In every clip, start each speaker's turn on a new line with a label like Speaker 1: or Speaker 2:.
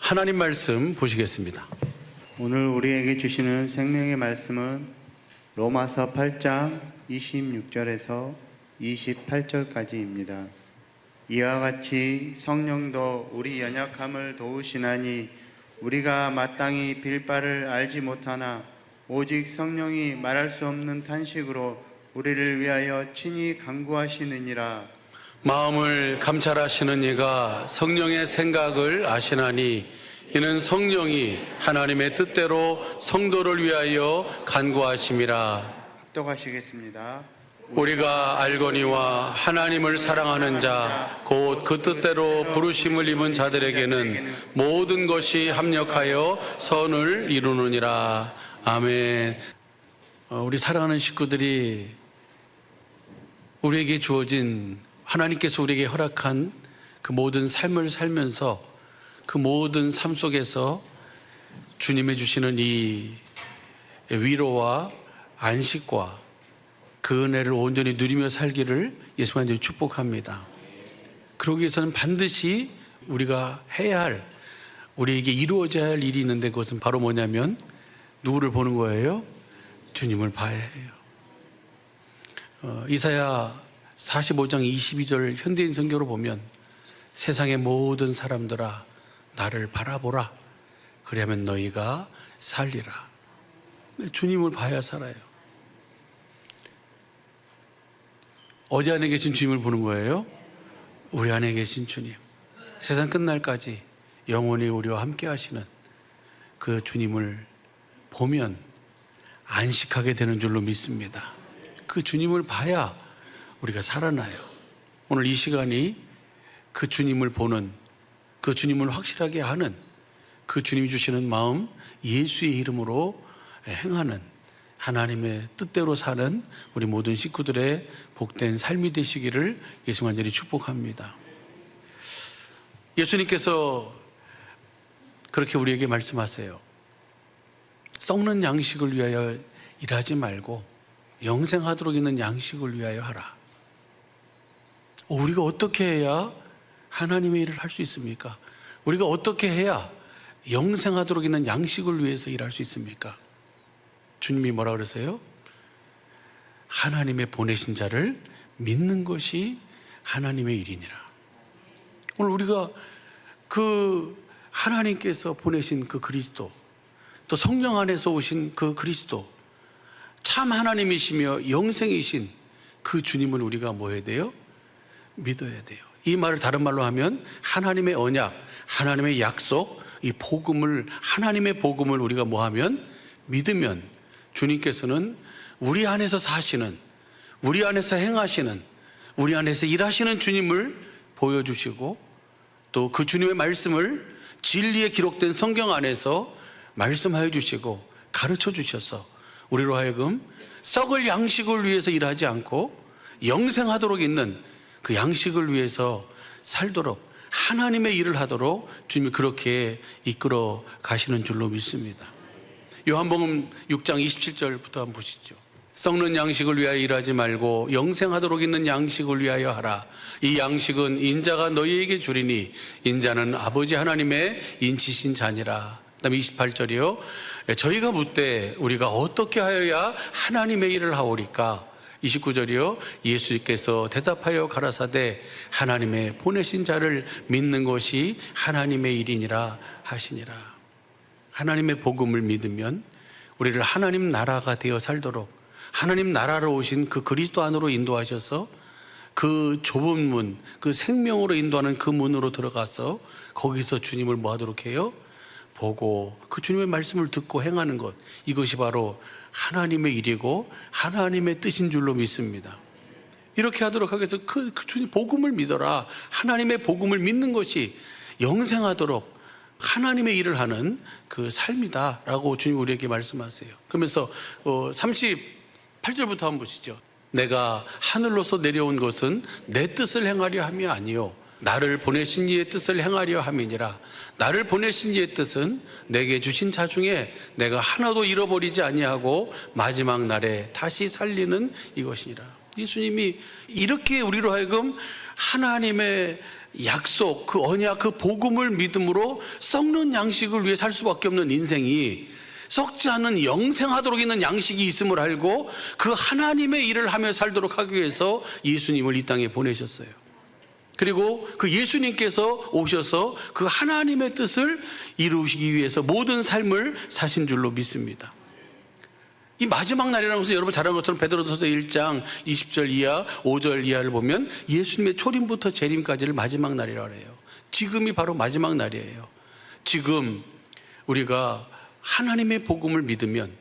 Speaker 1: 하나님 말씀 보시겠습니다.
Speaker 2: 오늘 우리에게 주시는 생명의 말씀은 로마서 8장 26절에서 28절까지입니다. 이와 같이 성령도 우리 연약함을 도우시나니 우리가 마땅히 빌 바를 알지 못하나 오직 성령이 말할 수 없는 탄식으로 우리를 위하여 친히 간구하시느니라.
Speaker 1: 마음을 감찰하시는 이가 성령의 생각을 아시나니 이는 성령이 하나님의 뜻대로 성도를 위하여 간구하심이라.
Speaker 2: 합독하시겠습니다.
Speaker 1: 우리가 알거니와 하나님을 사랑하는 자 곧 그 뜻대로 부르심을 입은 자들에게는 모든 것이 합력하여 선을 이루느니라. 아멘. 우리 사랑하는 식구들이 우리에게 주어진, 하나님께서 우리에게 허락한 그 모든 삶을 살면서 그 모든 삶 속에서 주님의 주시는 이 위로와 안식과 그 은혜를 온전히 누리며 살기를 예수님으로 축복합니다. 그러기 위해서는 반드시 우리가 해야 할, 우리에게 이루어져야 할 일이 있는데 그것은 바로 뭐냐면 누구를 보는 거예요? 주님을 봐야 해요. 이사야 45장 22절 현대인 성경으로 보면 세상의 모든 사람들아 나를 바라보라. 그리하면 너희가 살리라. 주님을 봐야 살아요. 어디 안에 계신 주님을 보는 거예요? 우리 안에 계신 주님. 세상 끝날까지 영원히 우리와 함께 하시는 그 주님을 보면 안식하게 되는 줄로 믿습니다. 그 주님을 봐야 우리가 살아나요. 오늘 이 시간이 그 주님을 보는, 그 주님을 확실하게 하는, 그 주님이 주시는 마음, 예수의 이름으로 행하는, 하나님의 뜻대로 사는 우리 모든 식구들의 복된 삶이 되시기를 예수 간절히 축복합니다. 예수님께서 그렇게 우리에게 말씀하세요. 썩는 양식을 위하여 일하지 말고 영생하도록 있는 양식을 위하여 하라. 우리가 어떻게 해야 하나님의 일을 할 수 있습니까? 우리가 어떻게 해야 영생하도록 있는 양식을 위해서 일할 수 있습니까? 주님이 뭐라 그러세요? 하나님의 보내신 자를 믿는 것이 하나님의 일이니라. 오늘 우리가 그 하나님께서 보내신 그 그리스도, 또 성령 안에서 오신 그 그리스도, 참 하나님이시며 영생이신 그 주님을 우리가 뭐 해야 돼요? 믿어야 돼요. 이 말을 다른 말로 하면 하나님의 언약, 하나님의 약속, 이 복음을, 하나님의 복음을 우리가 뭐 하면? 믿으면 주님께서는 우리 안에서 사시는, 우리 안에서 행하시는, 우리 안에서 일하시는 주님을 보여주시고 또 그 주님의 말씀을 진리에 기록된 성경 안에서 말씀하여 주시고 가르쳐 주셔서 우리로 하여금 썩을 양식을 위해서 일하지 않고 영생하도록 있는 그 양식을 위해서 살도록, 하나님의 일을 하도록 주님이 그렇게 이끌어 가시는 줄로 믿습니다. 요한복음 6장 27절부터 한번 보시죠. 썩는 양식을 위하여 일하지 말고 영생하도록 있는 양식을 위하여 하라. 이 양식은 인자가 너희에게 주리니 인자는 아버지 하나님의 인치신 자니라. 그 다음에 28절이요. 저희가 묻되 우리가 어떻게 하여야 하나님의 일을 하오리까? 29절이요. 예수께서 대답하여 가라사대 하나님의 보내신 자를 믿는 것이 하나님의 일이니라 하시니라. 하나님의 복음을 믿으면 우리를 하나님 나라가 되어 살도록 하나님 나라로 오신 그 그리스도 안으로 인도하셔서 그 좁은 문, 그 생명으로 인도하는 그 문으로 들어가서 거기서 주님을 뭐 하도록 해요? 보고 그 주님의 말씀을 듣고 행하는 것, 이것이 바로 하나님의 일이고 하나님의 뜻인 줄로 믿습니다. 이렇게 하도록 하기 위해서 그 주님 복음을 믿어라. 하나님의 복음을 믿는 것이 영생하도록 하나님의 일을 하는 그 삶이다라고 주님 우리에게 말씀하세요. 그러면서 38절부터 한번 보시죠. 내가 하늘로서 내려온 것은 내 뜻을 행하려 함이 아니요 나를 보내신 이의 뜻을 행하려 함이니라. 나를 보내신 이의 뜻은 내게 주신 자 중에 내가 하나도 잃어버리지 아니하고 마지막 날에 다시 살리는 이것이니라. 예수님이 이렇게 우리로 하여금 하나님의 약속, 그 언약, 그 복음을 믿음으로 썩는 양식을 위해 살 수밖에 없는 인생이 썩지 않은 영생하도록 있는 양식이 있음을 알고 그 하나님의 일을 하며 살도록 하기 위해서 예수님을 이 땅에 보내셨어요. 그리고 그 예수님께서 오셔서 그 하나님의 뜻을 이루시기 위해서 모든 삶을 사신 줄로 믿습니다. 이 마지막 날이라는 것은 여러분 잘 아는 것처럼 베드로전서 1장 20절 이하 5절 이하를 보면 예수님의 초림부터 재림까지를 마지막 날이라고 해요. 지금이 바로 마지막 날이에요. 지금 우리가 하나님의 복음을 믿으면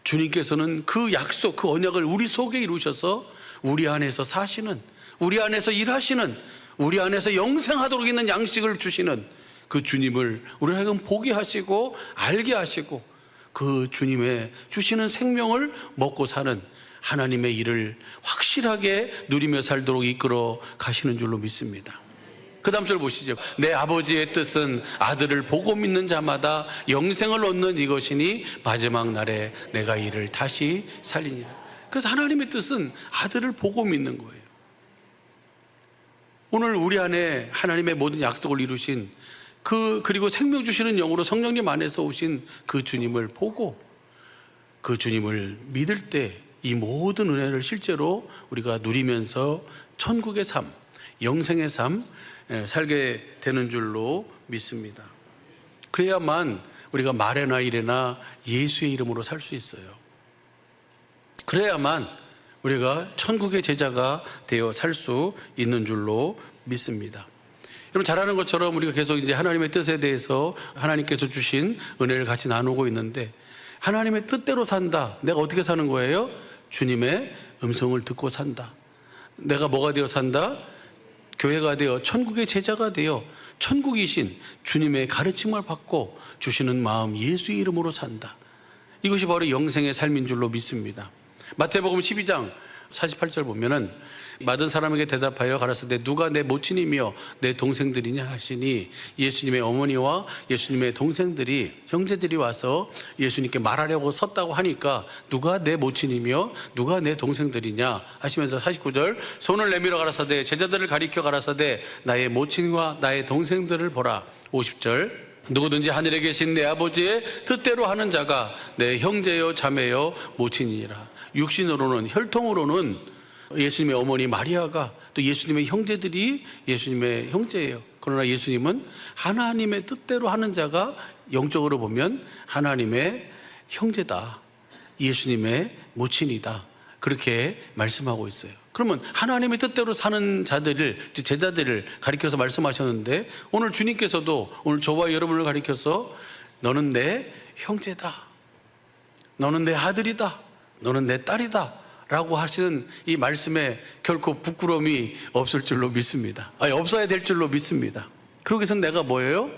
Speaker 1: 주님께서는 그 약속, 그 언약을 우리 속에 이루셔서 우리 안에서 사시는, 우리 안에서 일하시는, 우리 안에서 영생하도록 있는 양식을 주시는 그 주님을 우리 하여금 보게 하시고 알게 하시고 그 주님의 주시는 생명을 먹고 사는 하나님의 일을 확실하게 누리며 살도록 이끌어 가시는 줄로 믿습니다. 그 다음 절 보시죠. 내 아버지의 뜻은 아들을 보고 믿는 자마다 영생을 얻는 이것이니 마지막 날에 내가 이를 다시 살리니라. 그래서 하나님의 뜻은 아들을 보고 믿는 거예요. 오늘 우리 안에 하나님의 모든 약속을 이루신 그리고 생명 주시는 영으로 성령님 안에서 오신 그 주님을 보고 그 주님을 믿을 때 이 모든 은혜를 실제로 우리가 누리면서 천국의 삶, 영생의 삶 살게 되는 줄로 믿습니다. 그래야만 우리가 말에나 이래나 예수의 이름으로 살 수 있어요. 그래야만 우리가 천국의 제자가 되어 살 수 있는 줄로 믿습니다. 여러분 잘 아는 것처럼 우리가 계속 이제 하나님의 뜻에 대해서 하나님께서 주신 은혜를 같이 나누고 있는데 하나님의 뜻대로 산다. 내가 어떻게 사는 거예요? 주님의 음성을 듣고 산다. 내가 뭐가 되어 산다? 교회가 되어 천국의 제자가 되어 천국이신 주님의 가르침을 받고 주시는 마음 예수의 이름으로 산다. 이것이 바로 영생의 삶인 줄로 믿습니다. 마태복음 12장 48절 보면은 맞은 사람에게 대답하여 가라사대 누가 내 모친이며 내 동생들이냐 하시니 예수님의 어머니와 예수님의 동생들이 형제들이 와서 예수님께 말하려고 섰다고 하니까 누가 내 모친이며 누가 내 동생들이냐 하시면서 49절 손을 내밀어 가라사대 제자들을 가리켜 가라사대 나의 모친과 나의 동생들을 보라. 50절 누구든지 하늘에 계신 내 아버지의 뜻대로 하는 자가 내 형제요 자매요 모친이니라. 육신으로는 혈통으로는 예수님의 어머니 마리아가 또 예수님의 형제들이 예수님의 형제예요. 그러나 예수님은 하나님의 뜻대로 하는 자가 영적으로 보면 하나님의 형제다. 예수님의 모친이다. 그렇게 말씀하고 있어요. 그러면 하나님의 뜻대로 사는 자들을, 제자들을 가리켜서 말씀하셨는데 오늘 주님께서도 오늘 저와 여러분을 가리켜서 너는 내 형제다. 너는 내 아들이다. 너는 내 딸이다. 라고 하시는 이 말씀에 결코 부끄러움이 없을 줄로 믿습니다. 없어야 될 줄로 믿습니다. 그러기 위해서는 내가 뭐예요?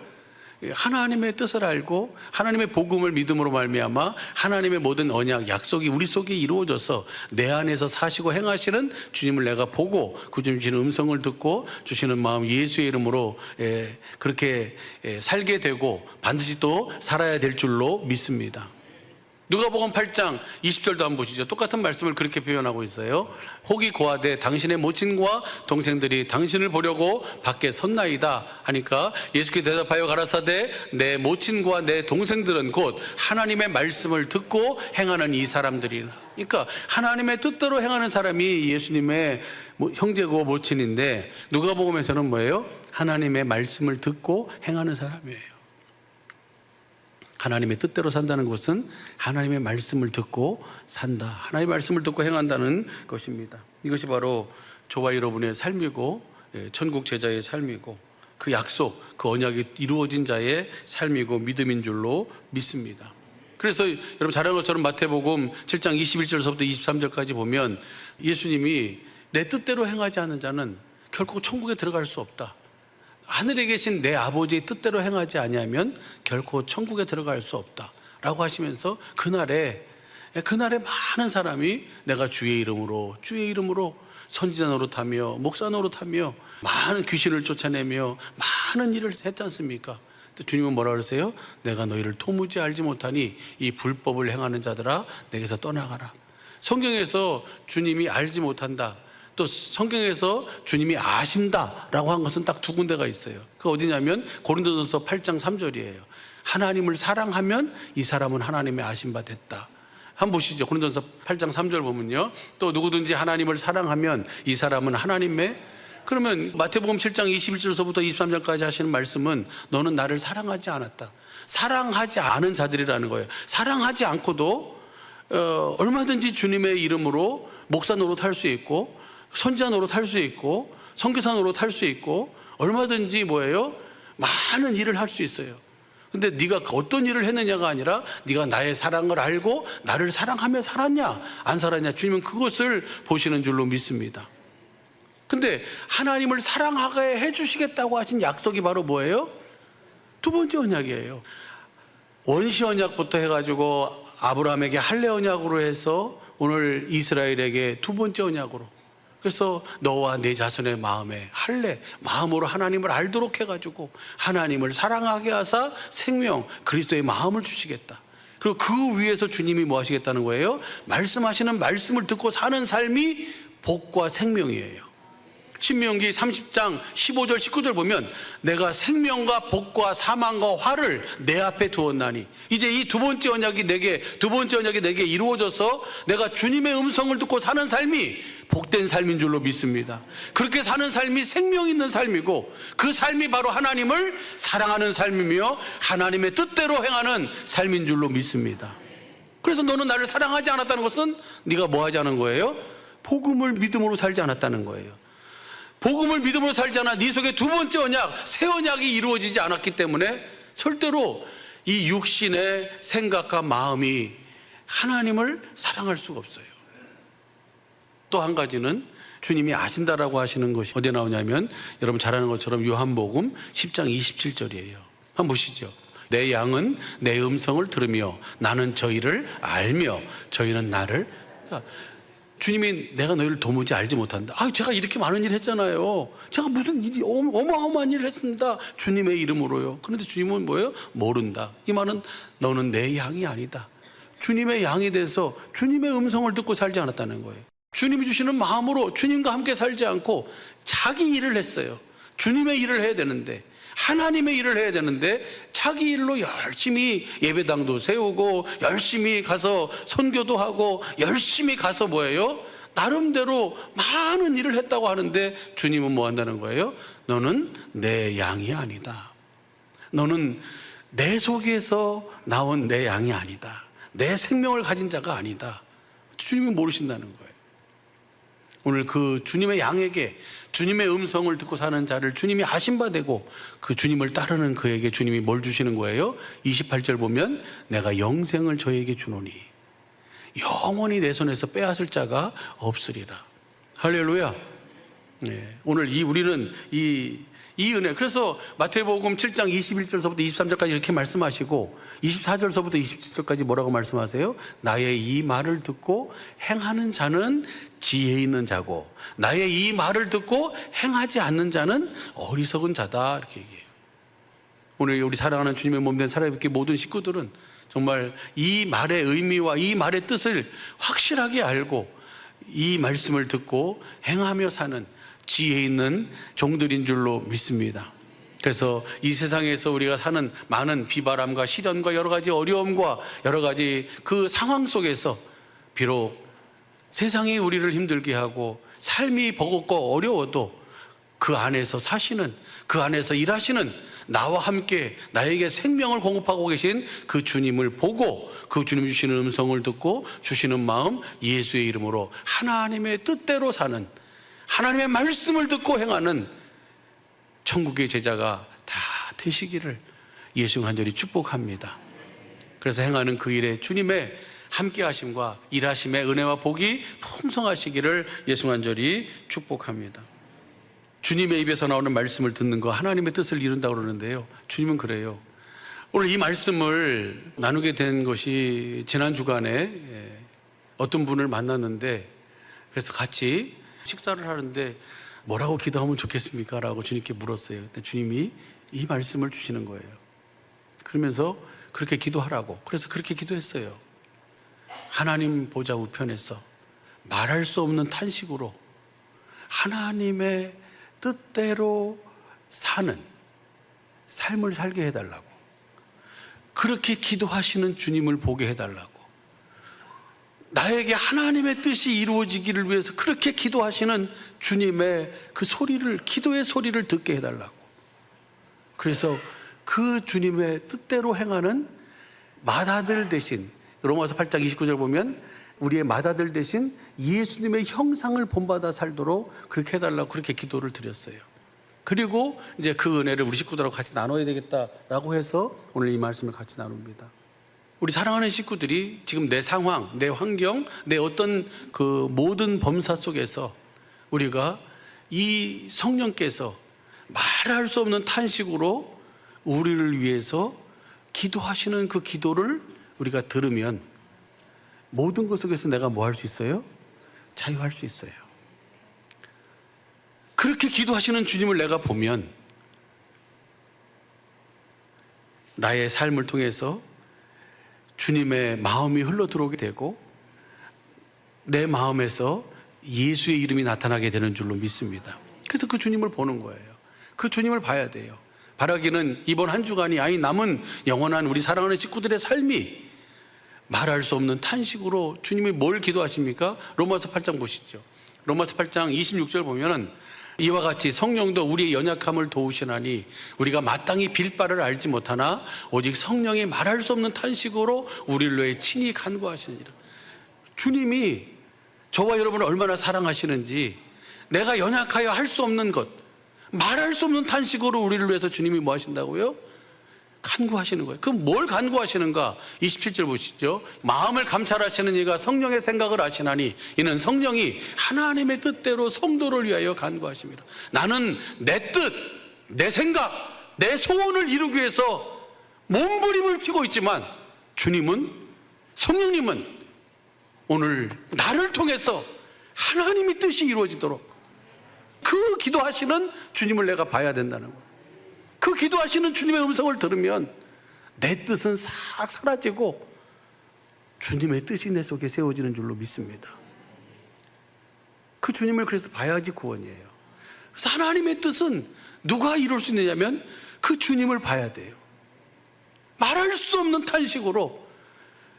Speaker 1: 하나님의 뜻을 알고 하나님의 복음을 믿음으로 말미암아 하나님의 모든 언약, 약속이 우리 속에 이루어져서 내 안에서 사시고 행하시는 주님을 내가 보고 그 주님 주시는 음성을 듣고 주시는 마음 예수의 이름으로 그렇게 살게 되고 반드시 또 살아야 될 줄로 믿습니다. 누가복음 8장 20절도 한번 보시죠. 똑같은 말씀을 그렇게 표현하고 있어요. 혹이 고하되 당신의 모친과 동생들이 당신을 보려고 밖에 섰나이다 하니까 예수께서 대답하여 가라사대 내 모친과 내 동생들은 곧 하나님의 말씀을 듣고 행하는 이 사람들이라. 그러니까 하나님의 뜻대로 행하는 사람이 예수님의 형제고 모친인데 누가복음에서는 뭐예요? 하나님의 말씀을 듣고 행하는 사람이에요. 하나님의 뜻대로 산다는 것은 하나님의 말씀을 듣고 산다. 하나님의 말씀을 듣고 행한다는 것입니다. 이것이 바로 저와 여러분의 삶이고 천국 제자의 삶이고 그 약속, 그 언약이 이루어진 자의 삶이고 믿음인 줄로 믿습니다. 그래서 여러분 잘 아는 것처럼 마태복음 7장 21절에서부터 23절까지 보면 예수님이 내 뜻대로 행하지 않는 자는 결코 천국에 들어갈 수 없다. 하늘에 계신 내 아버지의 뜻대로 행하지 아니하면 결코 천국에 들어갈 수 없다 라고 하시면서 그날에 많은 사람이 내가 주의 이름으로 선지자 노릇하며 목사 노릇하며 많은 귀신을 쫓아내며 많은 일을 했지 않습니까? 주님은 뭐라 그러세요? 내가 너희를 도무지 알지 못하니 이 불법을 행하는 자들아 내게서 떠나가라. 성경에서 주님이 알지 못한다, 또 성경에서 주님이 아신다라고 한 것은 딱 두 군데가 있어요. 그 어디냐면 고린도전서 8장 3절이에요. 하나님을 사랑하면 이 사람은 하나님의 아신 바 됐다. 한번 보시죠. 고린도전서 8장 3절 보면요. 또 누구든지 하나님을 사랑하면 이 사람은 하나님의, 그러면 마태복음 7장 21절서부터 23절까지 하시는 말씀은 너는 나를 사랑하지 않았다. 사랑하지 않은 자들이라는 거예요. 사랑하지 않고도 얼마든지 주님의 이름으로 목사 노릇할 수 있고 선지자 노릇할 수 있고 선교사 노릇할 수 있고 얼마든지 뭐예요? 많은 일을 할 수 있어요. 근데 네가 어떤 일을 했느냐가 아니라 네가 나의 사랑을 알고 나를 사랑하며 살았냐 안 살았냐, 주님은 그것을 보시는 줄로 믿습니다. 근데 하나님을 사랑하게 해주시겠다고 하신 약속이 바로 뭐예요? 두 번째 언약이에요. 원시 언약부터 해가지고 아브라함에게 할례 언약으로 해서 오늘 이스라엘에게 두 번째 언약으로, 그래서 너와 내 자손의 마음에 할례, 마음으로 하나님을 알도록 해가지고 하나님을 사랑하게 하사 생명 그리스도의 마음을 주시겠다. 그리고 그 위에서 주님이 뭐 하시겠다는 거예요? 말씀하시는 말씀을 듣고 사는 삶이 복과 생명이에요. 신명기 30장 15절 19절 보면 내가 생명과 복과 사망과 화를 내 앞에 두었나니, 이제 이 두 번째 언약이 내게 이루어져서 내가 주님의 음성을 듣고 사는 삶이 복된 삶인 줄로 믿습니다. 그렇게 사는 삶이 생명 있는 삶이고 그 삶이 바로 하나님을 사랑하는 삶이며 하나님의 뜻대로 행하는 삶인 줄로 믿습니다. 그래서 너는 나를 사랑하지 않았다는 것은 네가 뭐 하지 않은 거예요? 복음을 믿음으로 살지 않았다는 거예요. 복음을 믿음으로 살지 않아 네 속에 두 번째 언약, 새 언약이 이루어지지 않았기 때문에 절대로 이 육신의 생각과 마음이 하나님을 사랑할 수가 없어요. 또 한 가지는 주님이 아신다라고 하시는 것이 어디에 나오냐면 여러분 잘 아는 것처럼 요한복음 10장 27절이에요. 한번 보시죠. 내 양은 내 음성을 들으며 나는 저희를 알며 저희는 나를, 그러니까 주님이 내가 너희를 도무지 알지 못한다. 제가 이렇게 많은 일을 했잖아요. 제가 무슨 일이 어마어마한 일을 했습니다. 주님의 이름으로요. 그런데 주님은 뭐예요? 모른다. 이 말은 너는 내 양이 아니다. 주님의 양이 돼서 주님의 음성을 듣고 살지 않았다는 거예요. 주님이 주시는 마음으로 주님과 함께 살지 않고 자기 일을 했어요. 주님의 일을 해야 되는데, 하나님의 일을 해야 되는데 자기 일로 열심히 예배당도 세우고 열심히 가서 선교도 하고 열심히 가서 뭐예요? 나름대로 많은 일을 했다고 하는데 주님은 뭐 한다는 거예요? 너는 내 양이 아니다. 너는 내 속에서 나온 내 양이 아니다. 내 생명을 가진 자가 아니다. 주님이 모르신다는 거예요. 오늘 그 주님의 양에게 주님의 음성을 듣고 사는 자를 주님이 아신 바 되고 그 주님을 따르는 그에게 주님이 뭘 주시는 거예요? 28절 보면 내가 영생을 저에게 주노니 영원히 내 손에서 빼앗을 자가 없으리라. 할렐루야. 네, 오늘 우리는 이 은혜, 그래서 마태복음 7장 21절서부터 23절까지 이렇게 말씀하시고 24절서부터 27절까지 뭐라고 말씀하세요? 나의 이 말을 듣고 행하는 자는 지혜 있는 자고 나의 이 말을 듣고 행하지 않는 자는 어리석은 자다, 이렇게 얘기해요. 오늘 우리 사랑하는 주님의 몸된 살아있게 모든 식구들은 정말 이 말의 의미와 이 말의 뜻을 확실하게 알고 이 말씀을 듣고 행하며 사는 지혜 있는 종들인 줄로 믿습니다. 그래서 이 세상에서 우리가 사는 많은 비바람과 시련과 여러 가지 어려움과 여러 가지 그 상황 속에서 비록 세상이 우리를 힘들게 하고 삶이 버겁고 어려워도 그 안에서 사시는, 그 안에서 일하시는 나와 함께 나에게 생명을 공급하고 계신 그 주님을 보고 그 주님 주시는 음성을 듣고 주시는 마음, 예수의 이름으로 하나님의 뜻대로 사는, 하나님의 말씀을 듣고 행하는 천국의 제자가 다 되시기를 예수 간절히 축복합니다. 그래서 행하는 그 일에 주님의 함께 하심과 일하심의 은혜와 복이 풍성하시기를 예수 간절히 축복합니다. 주님의 입에서 나오는 말씀을 듣는 거 하나님의 뜻을 이룬다고 그러는데요, 주님은 그래요. 오늘 이 말씀을 나누게 된 것이 지난 주간에 어떤 분을 만났는데, 그래서 같이 식사를 하는데 뭐라고 기도하면 좋겠습니까? 라고 주님께 물었어요. 근데 주님이 이 말씀을 주시는 거예요. 그러면서 그렇게 기도하라고. 그래서 그렇게 기도했어요. 하나님 보좌 우편에서 말할 수 없는 탄식으로 하나님의 뜻대로 사는 삶을 살게 해달라고, 그렇게 기도하시는 주님을 보게 해달라고, 나에게 하나님의 뜻이 이루어지기를 위해서 그렇게 기도하시는 주님의 그 소리를, 기도의 소리를 듣게 해달라고. 그래서 그 주님의 뜻대로 행하는 맏아들 대신, 로마서 8장 29절 보면 우리의 맏아들 대신 예수님의 형상을 본받아 살도록 그렇게 해달라고 그렇게 기도를 드렸어요. 그리고 이제 그 은혜를 우리 식구들하고 같이 나눠야 되겠다라고 해서 오늘 이 말씀을 같이 나눕니다. 우리 사랑하는 식구들이 지금 내 상황, 내 환경, 내 어떤 그 모든 범사 속에서 우리가 이 성령께서 말할 수 없는 탄식으로 우리를 위해서 기도하시는 그 기도를 우리가 들으면 모든 것 속에서 내가 뭐 할 수 있어요? 자유할 수 있어요. 그렇게 기도하시는 주님을 내가 보면 나의 삶을 통해서 주님의 마음이 흘러들어오게 되고 내 마음에서 예수의 이름이 나타나게 되는 줄로 믿습니다. 그래서 그 주님을 보는 거예요. 그 주님을 봐야 돼요. 바라기는 이번 한 주간이, 아니 남은 영원한 우리 사랑하는 식구들의 삶이 말할 수 없는 탄식으로 주님이 뭘 기도하십니까? 로마서 8장 보시죠. 로마서 8장 26절 보면은 이와 같이 성령도 우리의 연약함을 도우시나니 우리가 마땅히 빌 바를 알지 못하나 오직 성령이 말할 수 없는 탄식으로 우리를 위해 친히 간구하시느니라. 주님이 저와 여러분을 얼마나 사랑하시는지, 내가 연약하여 할 수 없는 것, 말할 수 없는 탄식으로 우리를 위해서 주님이 뭐 하신다고요? 간구하시는 거예요. 그럼 뭘 간구하시는가? 27절 보시죠. 마음을 감찰하시는 이가 성령의 생각을 아시나니 이는 성령이 하나님의 뜻대로 성도를 위하여 간구하십니다. 나는 내 뜻, 내 생각, 내 소원을 이루기 위해서 몸부림을 치고 있지만 주님은, 성령님은 오늘 나를 통해서 하나님의 뜻이 이루어지도록 그 기도하시는 주님을 내가 봐야 된다는 거예요. 그 기도하시는 주님의 음성을 들으면 내 뜻은 싹 사라지고 주님의 뜻이 내 속에 세워지는 줄로 믿습니다. 그 주님을 그래서 봐야지 구원이에요. 그래서 하나님의 뜻은 누가 이룰 수 있느냐면 그 주님을 봐야 돼요. 말할 수 없는 탄식으로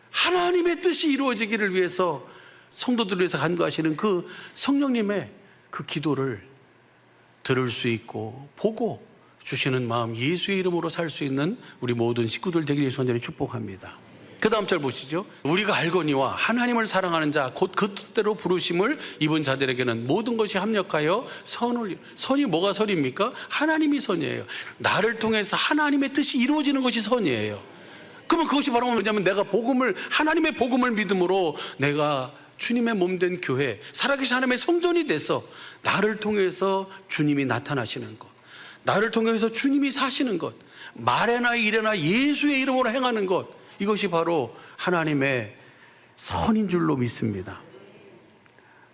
Speaker 1: 하나님의 뜻이 이루어지기를 위해서 성도들을 위해서 간구하시는 그 성령님의 그 기도를 들을 수 있고 보고 주시는 마음, 예수의 이름으로 살 수 있는 우리 모든 식구들 되기를 간절히 축복합니다. 그 다음 절 보시죠. 우리가 알거니와 하나님을 사랑하는 자 곧 그 뜻대로 부르심을 입은 자들에게는 모든 것이 합력하여 선이 뭐가 선입니까? 하나님이 선이에요. 나를 통해서 하나님의 뜻이 이루어지는 것이 선이에요. 그러면 그것이 바로 뭐냐면 내가 복음을, 하나님의 복음을 믿음으로 내가 주님의 몸된 교회, 살아계신 하나님의 성전이 돼서 나를 통해서 주님이 나타나시는 것, 나를 통해서 주님이 사시는 것, 말에나 일에나 예수의 이름으로 행하는 것, 이것이 바로 하나님의 선인 줄로 믿습니다.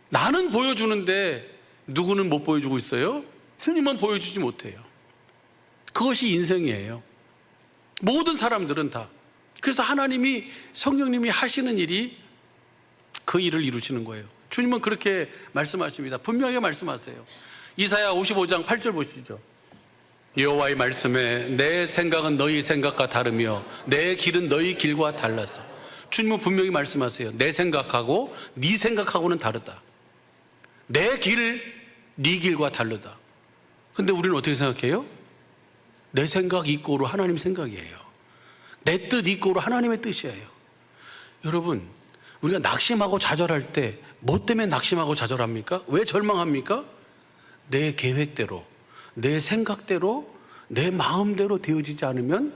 Speaker 1: 나는 보여주는데 누구는 못 보여주고 있어요? 주님은 보여주지 못해요. 그것이 인생이에요. 모든 사람들은 다. 그래서 하나님이, 성령님이 하시는 일이 그 일을 이루시는 거예요. 주님은 그렇게 말씀하십니다. 분명히 말씀하세요. 이사야 55장 8절 보시죠. 여호와의 말씀에 내 생각은 너희 생각과 다르며 내 길은 너희 길과 달라서. 주님은 분명히 말씀하세요. 내 생각하고 네 생각하고는 다르다. 내 길, 네 길과 다르다. 근데 우리는 어떻게 생각해요? 내 생각 이꼬로 하나님 생각이에요. 내 뜻 이꼬로 하나님의 뜻이에요. 여러분, 우리가 낙심하고 좌절할 때 뭐 때문에 낙심하고 좌절합니까? 왜 절망합니까? 내 계획대로, 내 생각대로, 내 마음대로 되어지지 않으면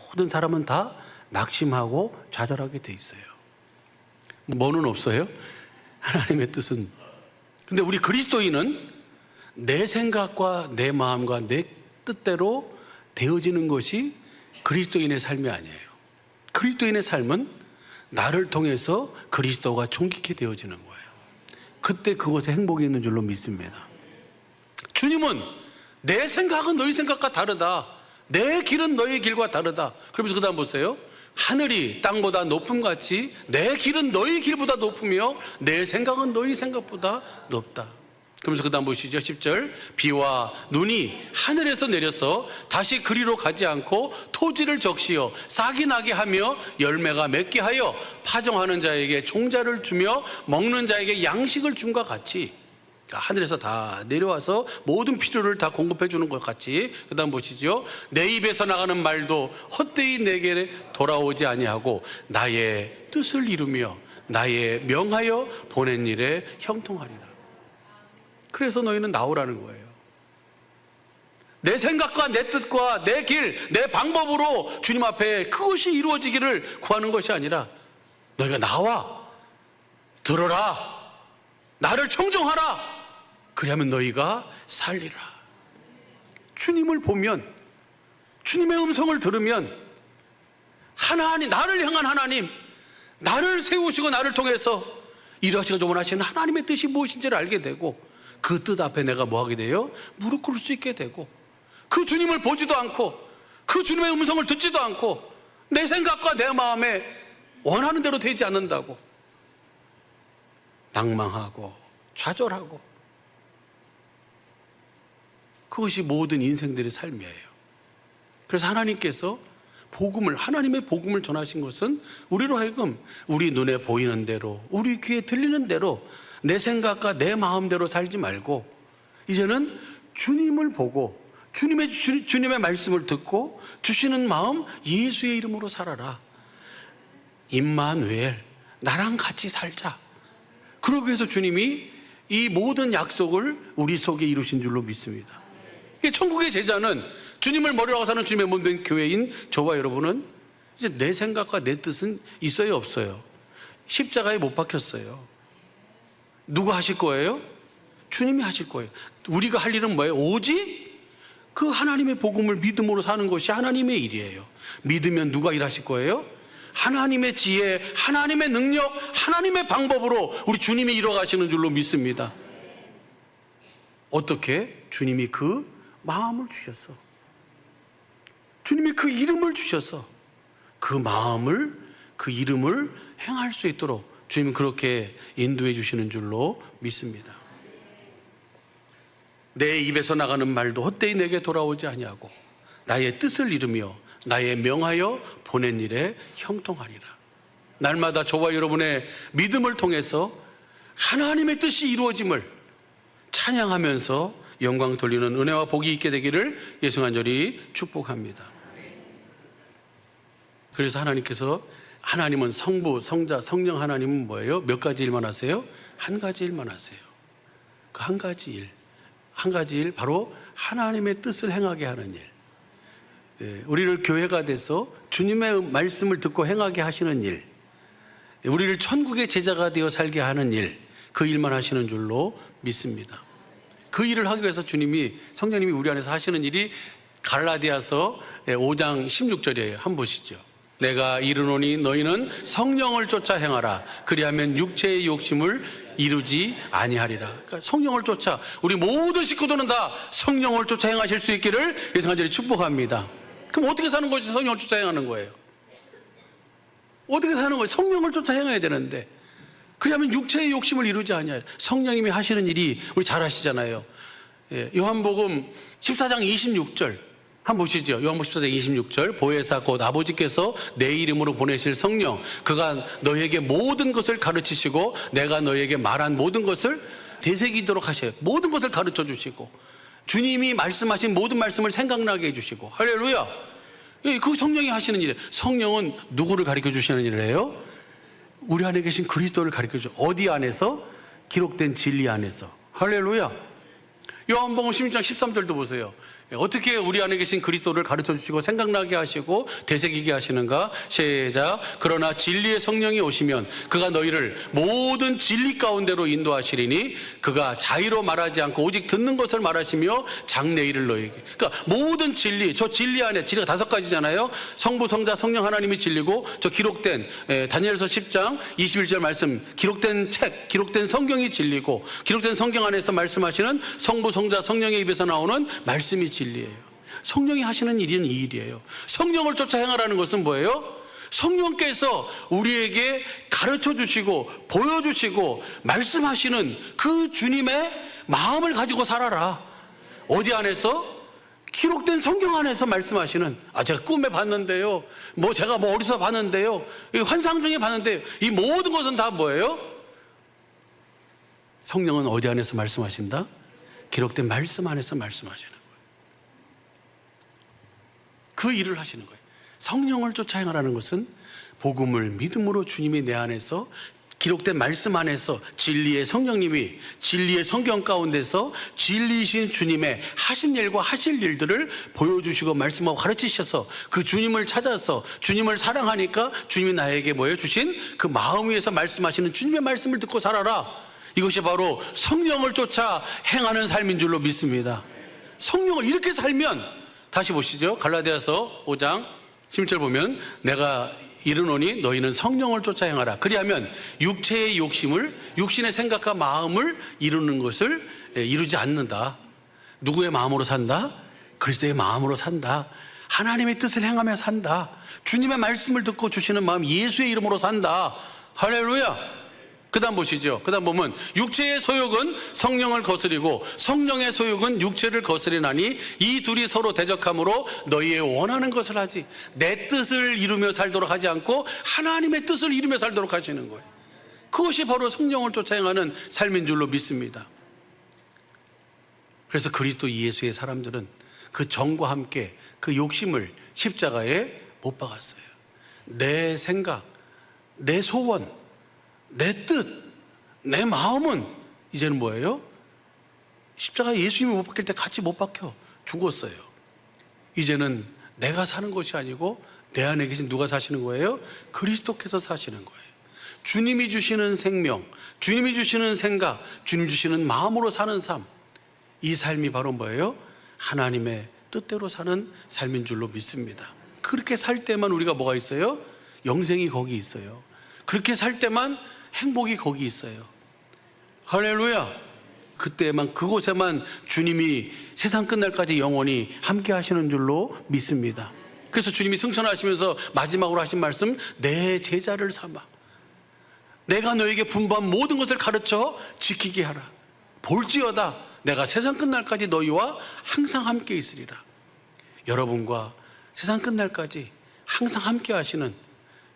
Speaker 1: 모든 사람은 다 낙심하고 좌절하게 돼 있어요. 뭐는 없어요? 하나님의 뜻은. 근데 우리 그리스도인은 내 생각과 내 마음과 내 뜻대로 되어지는 것이 그리스도인의 삶이 아니에요. 그리스도인의 삶은 나를 통해서 그리스도가 존귀케 되어지는 거예요. 그때 그것에 행복이 있는 줄로 믿습니다. 주님은 내 생각은 너희 생각과 다르다. 내 길은 너희 길과 다르다. 그러면서 그 다음 보세요. 하늘이 땅보다 높음같이 내 길은 너희 길보다 높으며 내 생각은 너희 생각보다 높다. 그러면서 그 다음 보시죠. 10절. 비와 눈이 하늘에서 내려서 다시 그리로 가지 않고 토지를 적시어 싹이 나게 하며 열매가 맺게 하여 파종하는 자에게 종자를 주며 먹는 자에게 양식을 줌과 같이, 그러니까 하늘에서 다 내려와서 모든 필요를 다 공급해 주는 것 같이. 그 다음 보시죠. 내 입에서 나가는 말도 헛되이 내게 돌아오지 아니하고 나의 뜻을 이루며 나의 명하여 보낸 일에 형통하리라. 그래서 너희는 나오라는 거예요. 내 생각과 내 뜻과 내 길, 내 방법으로 주님 앞에 그것이 이루어지기를 구하는 것이 아니라 너희가 나와, 들어라, 나를 청종하라. 그러면 너희가 살리라. 주님을 보면, 주님의 음성을 들으면 하나님, 나를 향한 하나님, 나를 세우시고 나를 통해서 일하시고 원하시는 하나님의 뜻이 무엇인지를 알게 되고, 그 뜻 앞에 내가 뭐 하게 돼요? 무릎 꿇을 수 있게 되고, 그 주님을 보지도 않고 그 주님의 음성을 듣지도 않고 내 생각과 내 마음에 원하는 대로 되지 않는다고 낭망하고 좌절하고, 그것이 모든 인생들의 삶이에요. 그래서 하나님께서 하나님의 복음을 전하신 것은 우리로 하여금 우리 눈에 보이는 대로, 우리 귀에 들리는 대로, 내 생각과 내 마음대로 살지 말고 이제는 주님을 보고 주님의 말씀을 듣고 주시는 마음, 예수의 이름으로 살아라. 임마누엘, 나랑 같이 살자. 그러기 위해서 주님이 이 모든 약속을 우리 속에 이루신 줄로 믿습니다. 천국의 제자는 주님을 머리로 하고 사는 주님의 몸된 교회인 저와 여러분은 이제 내 생각과 내 뜻은 있어요, 없어요? 십자가에 못 박혔어요. 누가 하실 거예요? 주님이 하실 거예요. 우리가 할 일은 뭐예요? 오직 그 하나님의 복음을 믿음으로 사는 것이 하나님의 일이에요. 믿으면 누가 일하실 거예요? 하나님의 지혜, 하나님의 능력, 하나님의 방법으로 우리 주님이 이뤄가시는 줄로 믿습니다. 어떻게? 주님이 그 마음을 주셨어. 주님이 그 이름을 주셔서 그 마음을, 그 이름을 행할 수 있도록 주님은 그렇게 인도해 주시는 줄로 믿습니다. 내 입에서 나가는 말도 헛되이 내게 돌아오지 아니하고 나의 뜻을 이루며 나의 명하여 보낸 일에 형통하리라. 날마다 저와 여러분의 믿음을 통해서 하나님의 뜻이 이루어짐을 찬양하면서 영광 돌리는 은혜와 복이 있게 되기를 예수 간절히 축복합니다. 그래서 하나님은 성부, 성자, 성령 하나님은 뭐예요? 몇 가지 일만 하세요? 한 가지 일만 하세요. 그 한 가지 일, 바로 하나님의 뜻을 행하게 하는 일. 우리를 교회가 돼서 주님의 말씀을 듣고 행하게 하시는 일, 우리를 천국의 제자가 되어 살게 하는 일, 그 일만 하시는 줄로 믿습니다. 그 일을 하기 위해서 성령님이 우리 안에서 하시는 일이 갈라디아서 5장 16절이에요. 한번 보시죠. 내가 이르노니 너희는 성령을 쫓아 행하라. 그리하면 육체의 욕심을 이루지 아니하리라. 그러니까 성령을 쫓아, 우리 모든 식구들은 다 성령을 쫓아 행하실 수 있기를 예수 간절히 축복합니다. 그럼 어떻게 사는 것이 성령을 쫓아 행하는 거예요? 어떻게 사는 거예요? 성령을 쫓아 행해야 되는데, 그러면 육체의 욕심을 이루지 아니하리라. 성령님이 하시는 일이 우리 잘 아시잖아요. 요한복음 14장 26절 한번 보시죠. 요한복음 14장 26절. 보혜사 곧 아버지께서 내 이름으로 보내실 성령, 그가 너희에게 모든 것을 가르치시고 내가 너희에게 말한 모든 것을 되새기도록 하셔요. 모든 것을 가르쳐 주시고 주님이 말씀하신 모든 말씀을 생각나게 해주시고. 할렐루야. 그 성령이 하시는 일이에요. 성령은 누구를 가르쳐 주시는 일이에요? 우리 안에 계신 그리스도를 가르쳐 주죠. 어디 안에서? 기록된 진리 안에서. 할렐루야. 요한복음 16장 13절도 보세요. 어떻게 우리 안에 계신 그리스도를 가르쳐 주시고 생각나게 하시고 되새기게 하시는가? 시작. 그러나 진리의 성령이 오시면 그가 너희를 모든 진리 가운데로 인도하시리니 그가 자의로 말하지 않고 오직 듣는 것을 말하시며 장래일을 너희에게. 그러니까 모든 진리, 저 진리 안에, 진리가 5가지잖아요. 성부, 성자, 성령 하나님이 진리고, 저 기록된 다니엘서 10장 21절 말씀, 기록된 책, 기록된 성경이 진리고, 기록된 성경 안에서 말씀하시는 성부, 성자, 성령의 입에서 나오는 말씀이 진리예요. 성령이 하시는 일은 이 일이에요. 성령을 쫓아 행하라는 것은 뭐예요? 성령께서 우리에게 가르쳐 주시고 보여주시고 말씀하시는 그 주님의 마음을 가지고 살아라. 어디 안에서? 기록된 성경 안에서 말씀하시는, 제가 꿈에 봤는데요, 제가 어디서 봤는데요, 환상 중에 봤는데요, 이 모든 것은 다 뭐예요? 성령은 어디 안에서 말씀하신다? 기록된 말씀 안에서 말씀하시는 거예요. 그 일을 하시는 거예요. 성령을 쫓아 행하라는 것은 복음을 믿음으로 주님이 내 안에서 기록된 말씀 안에서 진리의 성령님이 진리의 성경 가운데서 진리이신 주님의 하신 일과 하실 일들을 보여주시고 말씀하고 가르치셔서 그 주님을 찾아서 주님을 사랑하니까 주님이 나에게 주신 그 마음 위에서 말씀하시는 주님의 말씀을 듣고 살아라. 이것이 바로 성령을 쫓아 행하는 삶인 줄로 믿습니다. 성령을 이렇게 살면, 다시 보시죠. 갈라디아서 5장 17절 보면, 내가 이르노니 너희는 성령을 쫓아 행하라. 그리하면 육체의 욕심을, 육신의 생각과 마음을 이루는 것을 이루지 않는다. 누구의 마음으로 산다? 그리스도의 마음으로 산다. 하나님의 뜻을 행하며 산다. 주님의 말씀을 듣고 주시는 마음, 예수의 이름으로 산다. 할렐루야. 그 다음 보시죠. 그 다음 보면, 육체의 소욕은 성령을 거스리고 성령의 소욕은 육체를 거스리나니 이 둘이 서로 대적함으로 너희의 원하는 것을 하지. 내 뜻을 이루며 살도록 하지 않고 하나님의 뜻을 이루며 살도록 하시는 거예요. 그것이 바로 성령을 쫓아 행하는 삶인 줄로 믿습니다. 그래서 그리스도 예수의 사람들은 그 정과 함께 그 욕심을 십자가에 못 박았어요. 내 생각, 내 소원, 내 뜻, 내 마음은 이제는 뭐예요? 십자가에 예수님이 못 박힐 때 같이 못 박혀 죽었어요. 이제는 내가 사는 것이 아니고 내 안에 계신 누가 사시는 거예요? 그리스도께서 사시는 거예요. 주님이 주시는 생명, 주님이 주시는 생각, 주님 주시는 마음으로 사는 삶, 이 삶이 바로 뭐예요? 하나님의 뜻대로 사는 삶인 줄로 믿습니다. 그렇게 살 때만 우리가 뭐가 있어요? 영생이 거기 있어요. 그렇게 살 때만 행복이 거기 있어요. 할렐루야. 그때만, 그곳에만 주님이 세상 끝날까지 영원히 함께 하시는 줄로 믿습니다. 그래서 주님이 승천하시면서 마지막으로 하신 말씀, 내 제자를 삼아 내가 너에게 분부한 모든 것을 가르쳐 지키게 하라. 볼지어다 내가 세상 끝날까지 너희와 항상 함께 있으리라. 여러분과 세상 끝날까지 항상 함께 하시는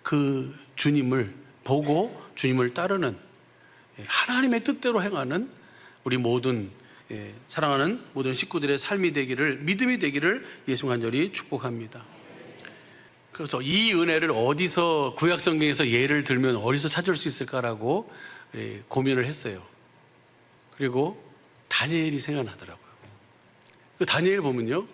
Speaker 1: 그 주님을 보고 주님을 따르는, 하나님의 뜻대로 행하는 우리 모든 사랑하는 모든 식구들의 삶이 되기를, 믿음이 되기를 예수 간절히 축복합니다. 그래서 이 은혜를 어디서, 구약 성경에서 예를 들면 어디서 찾을 수 있을까라고 고민을 했어요. 그리고 다니엘이 생각나더라고요. 그 다니엘 보면요,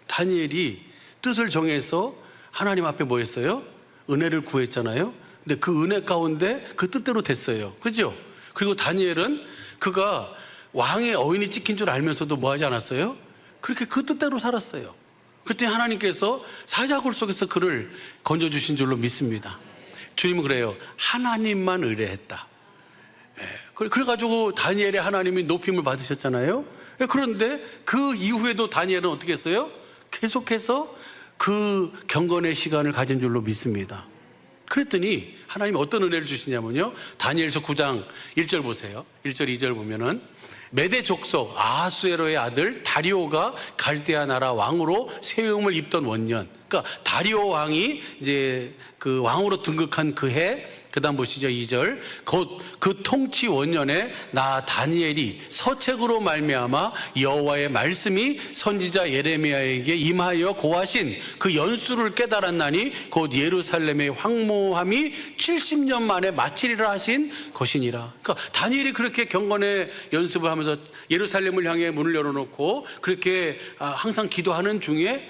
Speaker 1: 다니엘이 뜻을 정해서 하나님 앞에 뭐 했어요? 은혜를 구했잖아요. 근데 그 은혜 가운데 그 뜻대로 됐어요. 그죠? 그리고 다니엘은 그가 왕의 어인이 찍힌 줄 알면서도 뭐 하지 않았어요? 그렇게 그 뜻대로 살았어요. 그랬더니 하나님께서 사자굴 속에서 그를 건져주신 줄로 믿습니다. 주님은 그래요. 하나님만 의뢰했다. 그래가지고 다니엘의 하나님이 높임을 받으셨잖아요. 그런데 그 이후에도 다니엘은 어떻게 했어요? 계속해서 그 경건의 시간을 가진 줄로 믿습니다. 그랬더니 하나님이 어떤 은혜를 주시냐면요, 다니엘서 9장 1절 보세요. 1절 2절 보면은, 메대 족속 아하수에로의 아들 다리오가 갈대아 나라 왕으로 세움을 입던 원년, 그러니까 다리오 왕이 이제 그 왕으로 등극한 그 해, 그 다음 보시죠. 2절. 곧 그 통치 원년에 나 다니엘이 서책으로 말미암아 여호와의 말씀이 선지자 예레미야에게 임하여 고하신 그 연수를 깨달았나니 곧 예루살렘의 황무함이 70년 만에 마치리라 하신 것이니라. 그러니까 다니엘이 그렇게 경건의 연습을 하면서 예루살렘을 향해 문을 열어놓고 그렇게 항상 기도하는 중에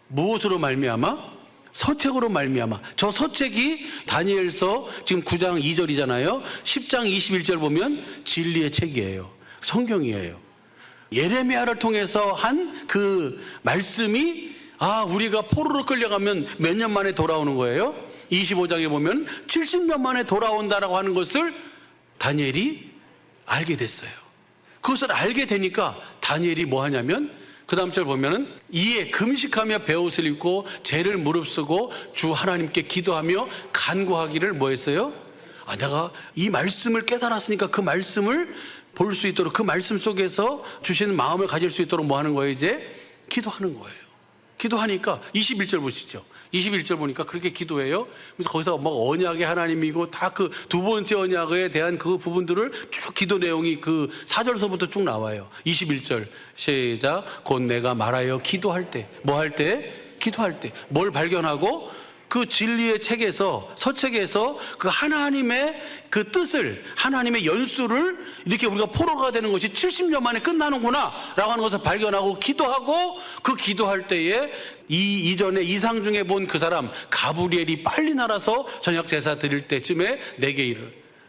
Speaker 1: 무엇으로 말미암아? 서책으로 말미암아. 저 서책이 다니엘서 지금 9장 2절이잖아요. 10장 21절 보면 진리의 책이에요. 성경이에요. 예레미야를 통해서 한 그 말씀이 우리가 포로로 끌려가면 몇 년 만에 돌아오는 거예요? 25장에 보면 70년 만에 돌아온다라고 하는 것을 다니엘이 알게 됐어요. 그것을 알게 되니까 다니엘이 뭐 하냐면, 그 다음 절 보면은, 이에 금식하며 베옷을 입고 죄를 무릅쓰고 주 하나님께 기도하며 간구하기를 뭐 했어요? 내가 이 말씀을 깨달았으니까 그 말씀을 볼 수 있도록, 그 말씀 속에서 주시는 마음을 가질 수 있도록 뭐 하는 거예요? 이제 기도하는 거예요. 기도하니까 21절 보시죠. 21절 보니까 그렇게 기도해요. 그래서 거기서 막 언약의 하나님이고 다 그 두 번째 언약에 대한 그 부분들을 쭉 기도 내용이 그 4절서부터 쭉 나와요. 21절 시작. 곧 내가 말하여 기도할 때, 뭐 할 때? 기도할 때 뭘 발견하고 그 진리의 책에서, 서책에서 그 하나님의 그 뜻을, 하나님의 연수를 이렇게 우리가 포로가 되는 것이 70년 만에 끝나는구나 라고 하는 것을 발견하고 기도하고, 그 기도할 때에 이전에 이상 중에 본 그 사람 가브리엘이 빨리 날아서 저녁 제사 드릴 때쯤에 내게 이르.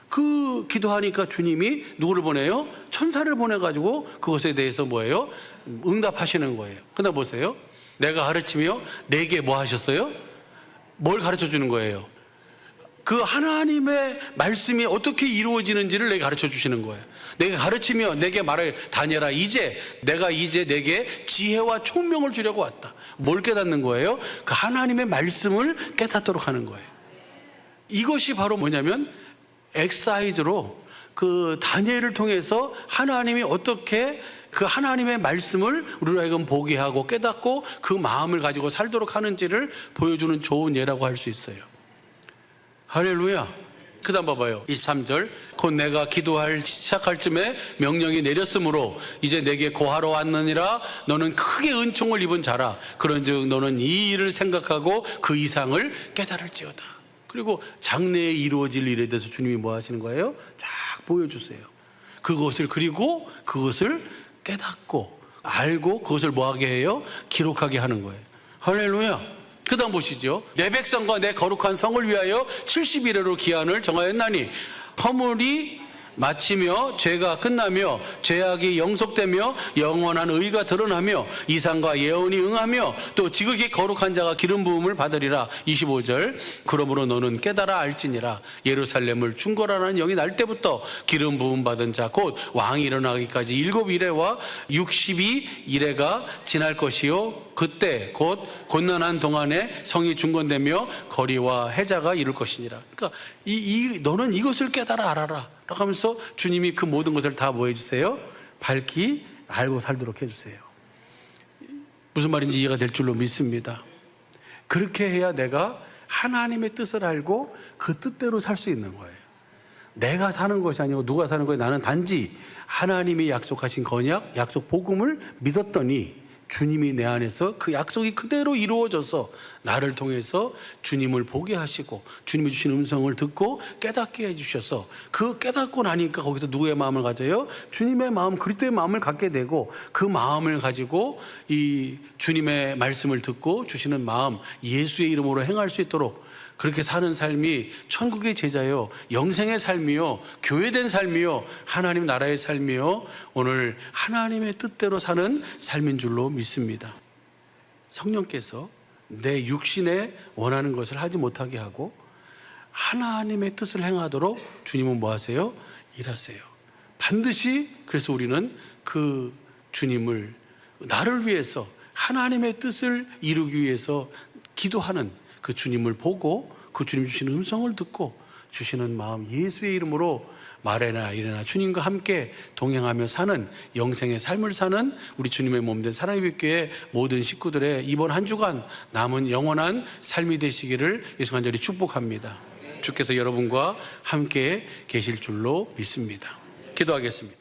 Speaker 1: 그 기도하니까 주님이 누구를 보내요? 천사를 보내가지고 그것에 대해서 뭐예요? 응답하시는 거예요. 그다음 보세요. 내가 가르치며 내게 뭐 하셨어요? 뭘 가르쳐 주는 거예요? 그 하나님의 말씀이 어떻게 이루어지는지를 내게 가르쳐 주시는 거예요. 내가 가르치며 내게 말해 다니엘아, 내가 이제 내게 지혜와 총명을 주려고 왔다. 뭘 깨닫는 거예요? 그 하나님의 말씀을 깨닫도록 하는 거예요. 이것이 바로 뭐냐면 엑사이즈로 그 다니엘을 통해서 하나님이 어떻게 그 하나님의 말씀을 우리로 하여금 보게 하고 깨닫고 그 마음을 가지고 살도록 하는지를 보여주는 좋은 예라고 할 수 있어요. 할렐루야. 그 다음 봐봐요. 23절. 곧 내가 기도할 시작할 쯤에 명령이 내렸으므로 이제 내게 고하러 왔느니라. 너는 크게 은총을 입은 자라. 그런즉 너는 이 일을 생각하고 그 이상을 깨달을지어다. 그리고 장래에 이루어질 일에 대해서 주님이 뭐 하시는 거예요? 쫙 보여주세요. 그것을, 그리고 그것을 깨닫고 알고 그것을 뭐하게 해요? 기록하게 하는 거예요. 할렐루야. 그 다음 보시죠. 내 백성과 내 거룩한 성을 위하여 70일으로 기한을 정하였나니 허물이 마치며 죄가 끝나며 죄악이 영속되며 영원한 의가 드러나며 이상과 예언이 응하며 또 지극히 거룩한 자가 기름 부음을 받으리라. 25절. 그러므로 너는 깨달아 알지니라. 예루살렘을 충고하라는 영이 날 때부터 기름 부음 받은 자 곧 왕이 일어나기까지 7이레와 62이레가 지날 것이요 그때 곧 곤난한 동안에 성이 중건되며 거리와 해자가 이룰 것이니라. 그러니까 너는 이것을 깨달아 알아라 라고 하면서 주님이 그 모든 것을 다 뭐 해주세요? 밝히 알고 살도록 해주세요. 무슨 말인지 이해가 될 줄로 믿습니다. 그렇게 해야 내가 하나님의 뜻을 알고 그 뜻대로 살 수 있는 거예요. 내가 사는 것이 아니고 누가 사는 거예요. 나는 단지 하나님이 약속하신 언약, 약속 복음을 믿었더니 주님이 내 안에서 그 약속이 그대로 이루어져서 나를 통해서 주님을 보게 하시고 주님이 주신 음성을 듣고 깨닫게 해주셔서 그 깨닫고 나니까 거기서 누구의 마음을 가져요? 주님의 마음, 그리스도의 마음을 갖게 되고 그 마음을 가지고 이 주님의 말씀을 듣고 주시는 마음, 예수의 이름으로 행할 수 있도록 그렇게 사는 삶이 천국의 제자요, 영생의 삶이요, 교회된 삶이요, 하나님 나라의 삶이요, 오늘 하나님의 뜻대로 사는 삶인 줄로 믿습니다. 성령께서 내 육신에 원하는 것을 하지 못하게 하고 하나님의 뜻을 행하도록 주님은 뭐 하세요? 일하세요. 반드시 그래서 우리는 그 주님을 나를 위해서 하나님의 뜻을 이루기 위해서 기도하는 그 주님을 보고 그 주님 주시는 음성을 듣고 주시는 마음, 예수의 이름으로 말해나 이래나 주님과 함께 동행하며 사는 영생의 삶을 사는 우리 주님의 몸된 사랑의 교회 모든 식구들의 이번 한 주간 남은 영원한 삶이 되시기를 예수 간절히 축복합니다. 주께서 여러분과 함께 계실 줄로 믿습니다. 기도하겠습니다.